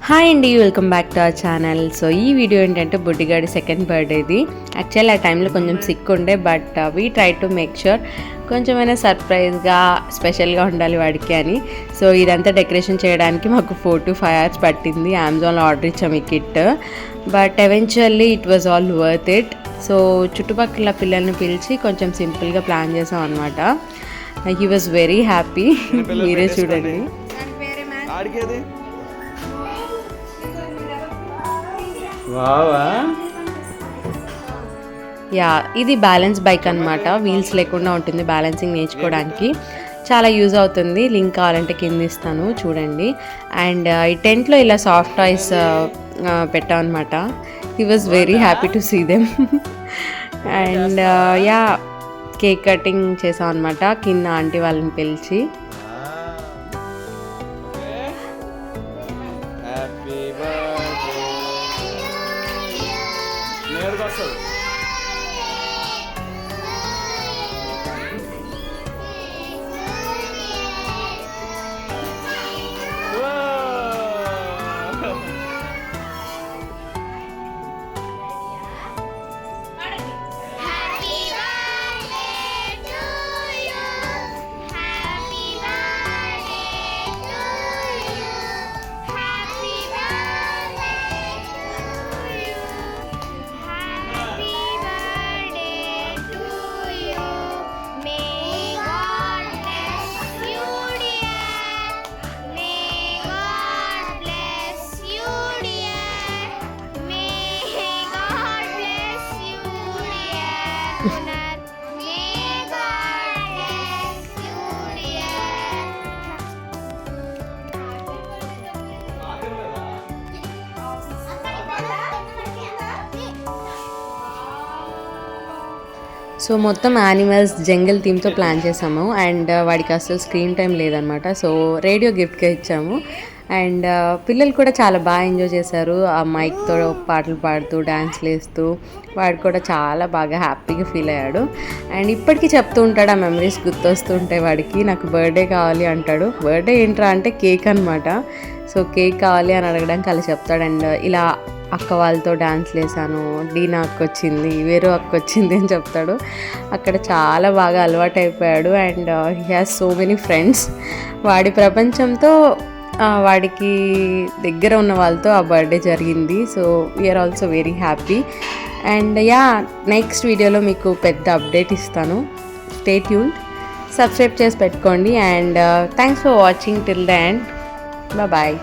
Hi అండి, welcome back to our channel. So ఈ video ఏంటంటే బుడ్డిగాడి సెకండ్ బర్త్డేది. యాక్చువల్ ఆ టైంలో కొంచెం సిక్ ఉండే, but we try to make sure కొంచెమైనా సర్ప్రైజ్గా స్పెషల్గా ఉండాలి వాడికి అని. సో ఇదంతా డెకరేషన్ చేయడానికి మాకు 4 to 5 hours పట్టింది. అమెజాన్లో ఆర్డర్ ఇచ్చాము ఈ kit, but eventually it was all worth it. So చుట్టుపక్కల పిల్లల్ని పిలిచి కొంచెం సింపుల్గా ప్లాన్ చేసాం అనమాట. He was very happy. మీరే చూడండి. యా, ఇది బ్యాలెన్స్ బైక్ అనమాట. వీల్స్ లేకుండా ఉంటుంది, బ్యాలెన్సింగ్ నేర్చుకోవడానికి చాలా యూజ్ అవుతుంది. లింక్ కావాలంటే కింద ఇస్తాను, చూడండి. అండ్ ఈ టెంట్లో ఇలా సాఫ్ట్ టాయ్స్ పెట్టామన్నమాట. He was very happy to see them. And ya, cake cutting చేసాం అనమాట కింద ఆంటీ వాళ్ళని పిలిచి. సో మొత్తం యానిమల్స్ జంగిల్ థీమ్తో ప్లాన్ చేసాము. అండ్ వాడికి అసలు స్క్రీన్ టైం లేదనమాట. సో రేడియో గిఫ్ట్గా ఇచ్చాము. అండ్ పిల్లలు కూడా చాలా బాగా ఎంజాయ్ చేశారు. ఆ మైక్తో పాటలు పాడుతూ డాన్స్లు వేస్తూ వాడు కూడా చాలా బాగా హ్యాపీగా ఫీల్ అయ్యాడు. అండ్ ఇప్పటికీ చెప్తూ ఉంటాడు, ఆ మెమరీస్ గుర్తొస్తూ ఉంటాయి వాడికి. నాకు బర్త్డే కావాలి అంటాడు. బర్త్డే ఏంట్రా అంటే కేక్ అనమాట. సో కేక్ కావాలి అని అడగడానికి అలా చెప్తాడు. అండ్ ఇలా అక్క వాళ్ళతో డాన్స్లు వేసాను, డీనా అక్క వచ్చింది, వేరే అక్క వచ్చింది అని చెప్తాడు. అక్కడ చాలా బాగా అలవాటు అయిపోయాడు. And he has so many friends. వాడి ప్రపంచంతో వాడికి దగ్గర ఉన్న వాళ్ళతో ఆ బర్త్డే జరిగింది. So we are also very happy. And yeah, next వీడియోలో మీకు పెద్ద అప్డేట్ ఇస్తాను. స్టే ట్యూన్డ్, సబ్స్క్రైబ్ చేసి పెట్టుకోండి. And thanks for watching till the end. Bye.